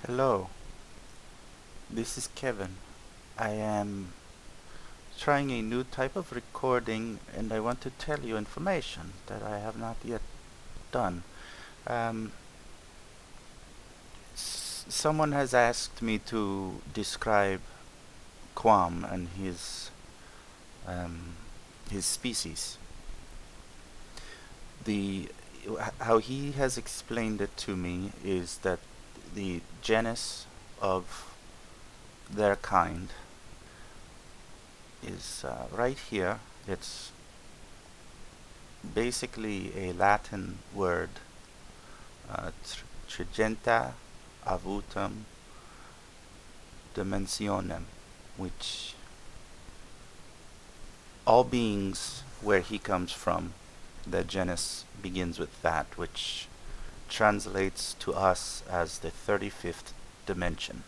Hello, this is Kevin. I am trying a new type of recording and I want to tell you information that I have not yet done. Um, Someone has asked me to describe Quam and um, his species. The how he has explained it to me is that the genus of their kind is right here. It's basically a Latin word, trigenta avutum dimensionem, which all beings where he comes from, the genus begins with that, which translates to us as the 35th dimension.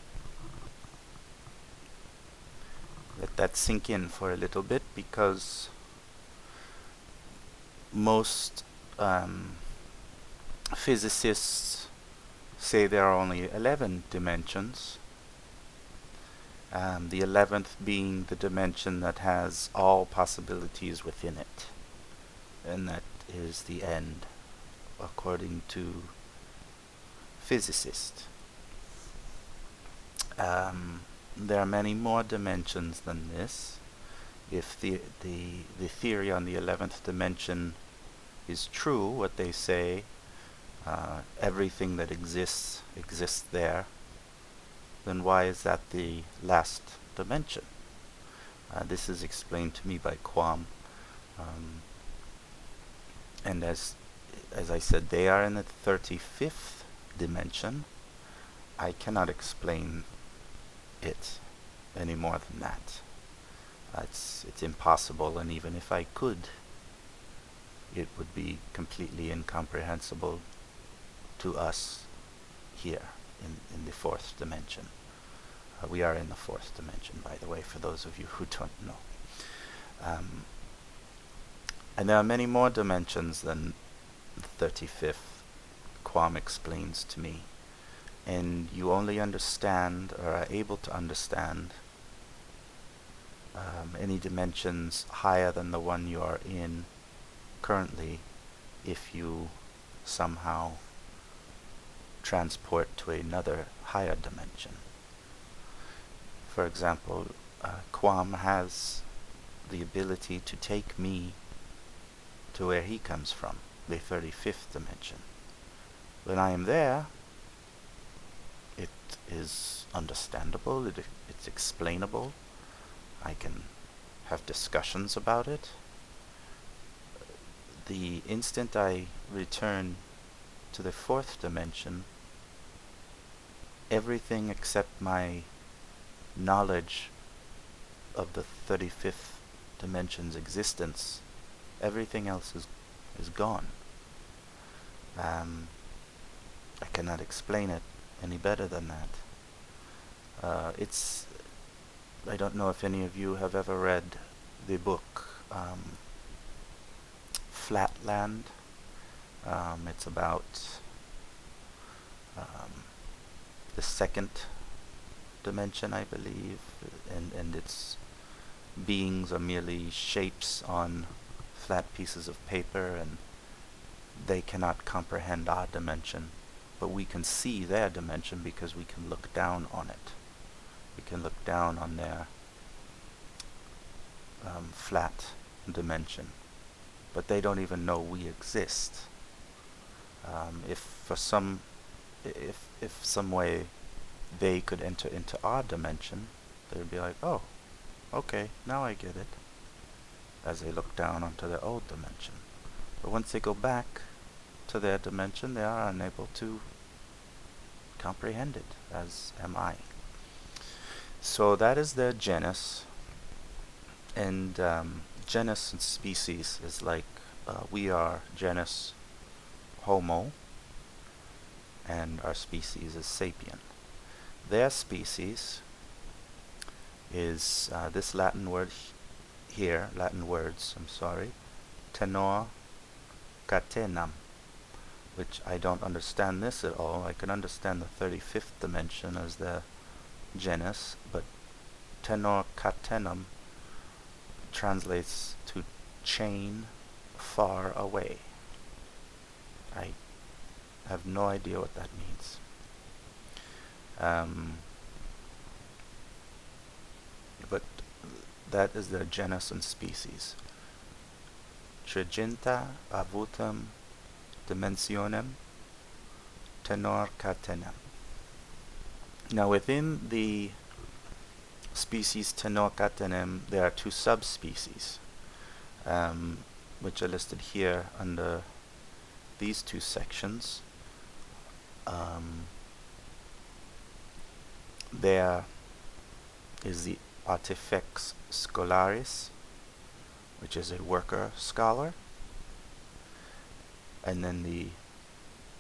Let that sink in for a little bit, because most physicists say there are only 11 dimensions, the 11th being the dimension that has all possibilities within it, and that is the end, according to physicists. There are many more dimensions than this. If the theory on the 11th dimension is true, what they say, everything that exists there, then why is that the last dimension? This is explained to me by Quam, and as I said, they are in the 35th dimension. I cannot explain it any more than that. It's impossible, and even if I could, it would be completely incomprehensible to us here in the 4th dimension. We are in the 4th dimension, by the way, for those of you who don't know. And there are many more dimensions than the 35th, Quam explains to me. And you only understand, or are able to understand, any dimensions higher than the one you are in currently if you somehow transport to another higher dimension. For example, Quam has the ability to take me to where he comes from, the 35th dimension. When I am there, it is understandable, it's explainable. I can have discussions about it. The instant I return to the 4th dimension, everything except my knowledge of the 35th dimension's existence, everything else is gone. I cannot explain it any better than that. I don't know if any of you have ever read the book Flatland. It's about the 2nd dimension, I believe, and its beings are merely shapes on flat pieces of paper, and they cannot comprehend our dimension, but we can see their dimension because we can look down on it. We can look down on their flat dimension, but they don't even know we exist. If some way they could enter into our dimension, they'd be like, oh, okay, now I get it, as they look down onto their old dimension. But once they go back to their dimension, they are unable to comprehend it, as am I. So that is their genus, and genus and species is like we are genus Homo, and our species is sapien. Their species is this Latin word Latin words, tenor catenam, which I don't understand this at all. I can understand the 35th dimension as the genus, but tenor catenum translates to chain far away. I have no idea what that means. But that is the genus and species. Triginta avutam dimensionem tenor catenem. Now within the species tenor catenem there are two subspecies, which are listed here under these two sections. There is the Artifex scholaris, which is a worker scholar, and then the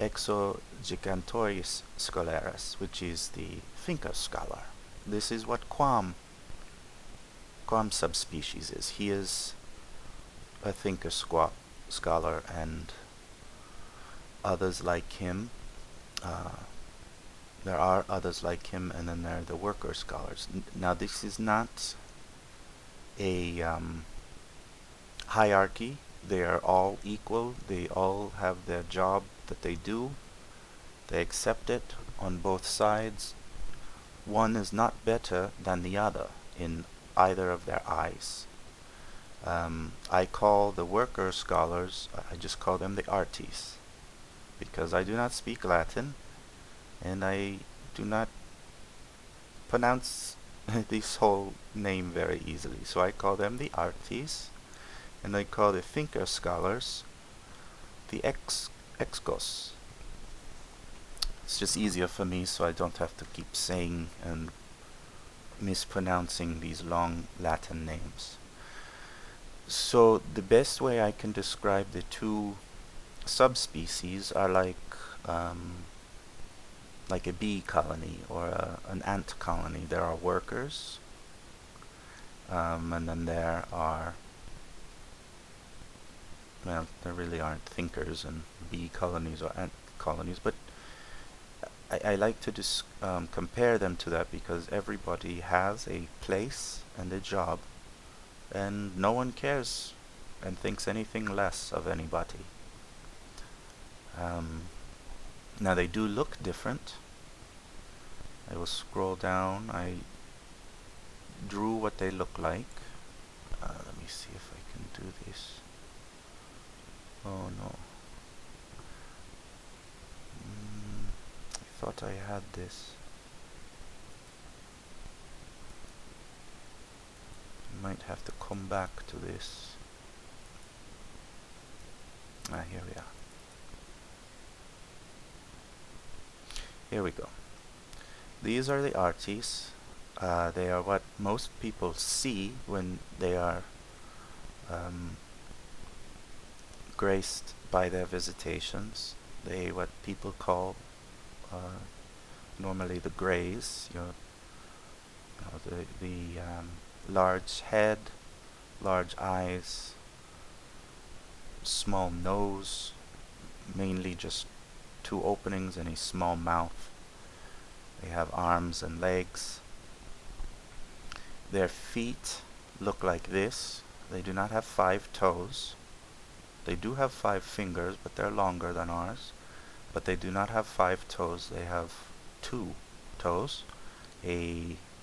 Exogigantoris scholaris, which is the thinker scholar. This is what Quam subspecies is. He is a thinker scholar, and others like him. There are others like him, and then there are the worker scholars. Now this is not a hierarchy. They are all equal. They all have their job that they do. They accept it on both sides. One is not better than the other in either of their eyes. I call the worker scholars, I just call them the artis, because I do not speak Latin, and I do not pronounce this whole name very easily. So I call them the artis, and I call the thinker scholars the excos. It's just easier for me, so I don't have to keep saying and mispronouncing these long Latin names. So the best way I can describe the two subspecies are like a bee colony or an ant colony. There are workers, and then there are, well, there really aren't thinkers and bee colonies or ant colonies, but I like to compare them to that because everybody has a place and a job, and no one cares and thinks anything less of anybody. Now they do look different. I will scroll down. I drew what they look like. Let me see if I can do this. Oh no. I thought I had this. I might have to come back to this. Here we are. Here we go. These are the artis. They are what most people see when they are graced by their visitations. They what people call normally the greys. The large head, large eyes, small nose, mainly just two openings and a small mouth. They have arms and legs. Their feet look like this. They do not have 5 toes. They do have 5 fingers, but they're longer than ours. But they do not have 5 toes. They have 2 toes.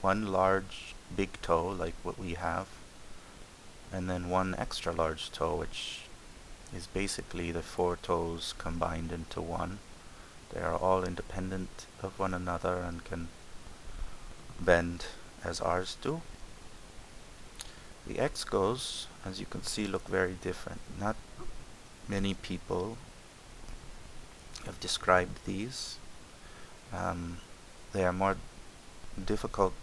One large big toe like what we have, and then one extra large toe, which is basically the 4 toes combined into one. They are all independent of one another and can bend as ours do. The excos, as you can see, look very different. Not many people have described these. They are more difficult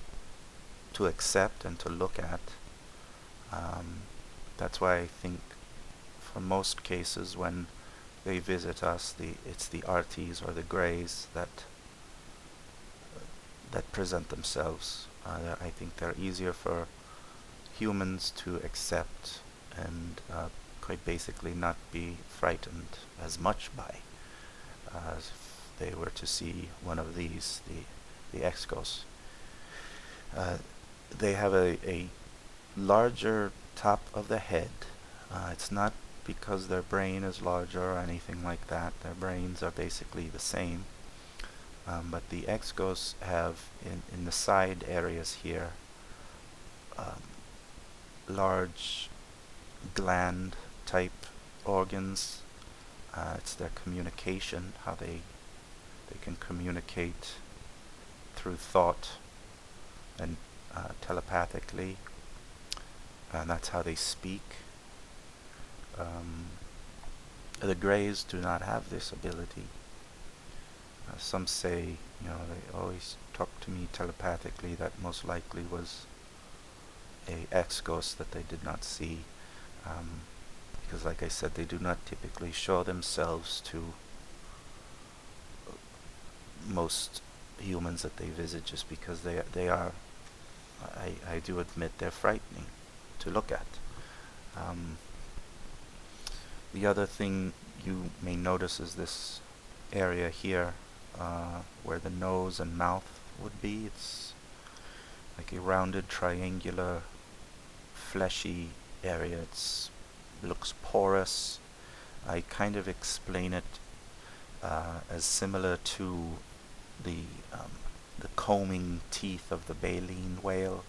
to accept and to look at. That's why I think for most cases when they visit us, it's the artis or the greys that present themselves. I think they're easier for humans to accept and quite basically not be frightened as much by. as if they were to see one of these, the excos. They have a larger top of the head. It's not because their brain is larger or anything like that. Their brains are basically the same. But the excos have in the side areas here um, large gland type organs. It's their communication, how they can communicate through thought and telepathically, and that's how they speak. The Greys do not have this ability. Some say, they always talk to me telepathically. That most likely was a ex-ghost that they did not see, because, like I said, they do not typically show themselves to most humans that they visit, just because they are. I do admit they're frightening to look at. The other thing you may notice is this area here where the nose and mouth would be. It's like a rounded triangular fleshy area. It looks porous. I kind of explain it as similar to the combing teeth of the baleen whale,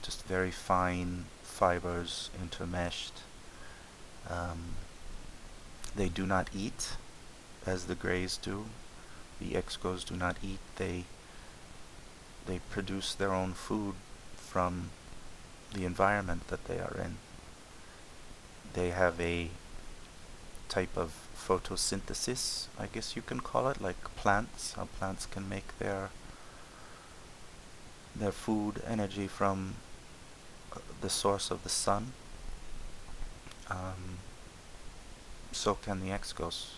just very fine fibers intermeshed. They do not eat as the Greys do. The excos do not eat. They produce their own food from the environment that they are in. They have a type of photosynthesis, I guess you can call it, like plants, how plants can make their food energy from the source of the sun. So can the excos.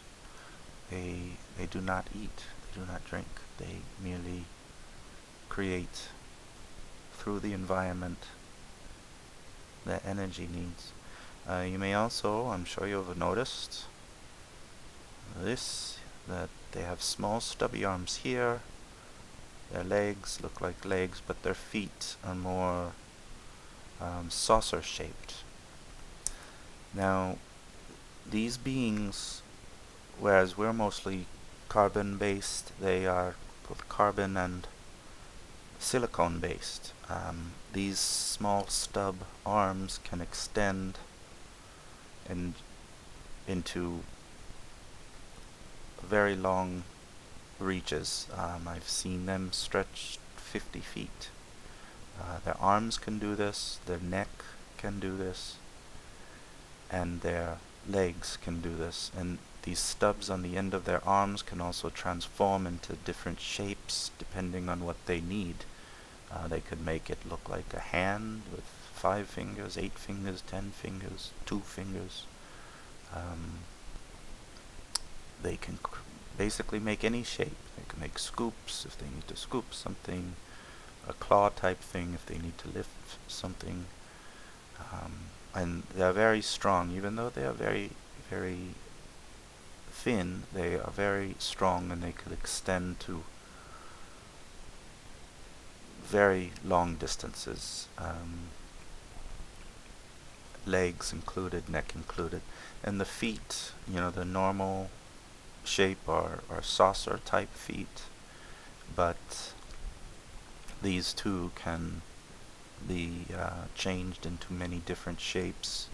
They do not eat, they do not drink, they merely create through the environment their energy needs. You may also, I'm sure you've noticed this, that they have small stubby arms here. Their legs look like legs, but their feet are more saucer shaped. Now, these beings, whereas we're mostly carbon based, they are both carbon and silicone based. These small stub arms can extend into very long reaches. I've seen them stretch 50 feet. Their arms can do this, their neck can do this, and their legs can do this. And these stubs on the end of their arms can also transform into different shapes depending on what they need. They could make it look like a hand with 5 fingers, 8 fingers, 10 fingers, 2 fingers. They can basically make any shape. They can make scoops if they need to scoop something, a claw type thing if they need to lift something. And they're very strong, even though they are very, very thin. They are very strong, and they could extend to very long distances, legs included, neck included. And the feet, the normal shape are saucer type feet, but these two can be changed into many different shapes.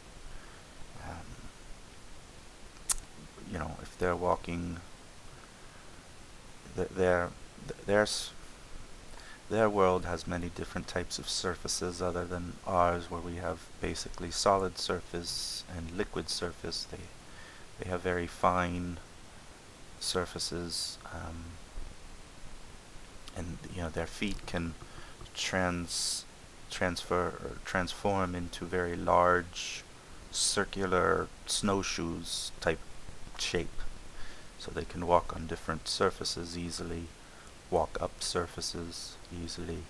If they're walking, their world has many different types of surfaces other than ours, where we have basically solid surface and liquid surface. They have very fine surfaces, and their feet can transform into very large circular snowshoes type shape, so they can walk on different surfaces easily, walk up surfaces easily.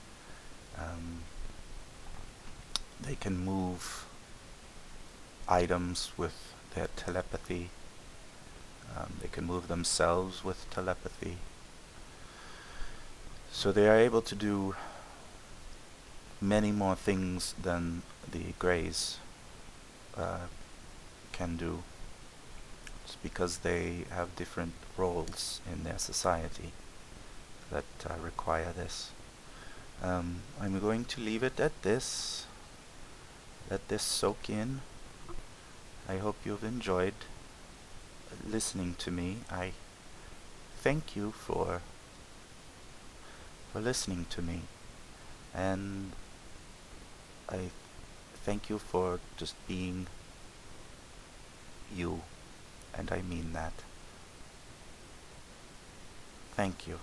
They can move items with their telepathy. They can move themselves with telepathy. So they are able to do many more things than the Greys can do. It's because they have different roles in their society that require this. I'm going to leave it at this. Let this soak in. I hope you've enjoyed listening to me. I thank you for listening to me, and I thank you for just being you, and I mean that. Thank you.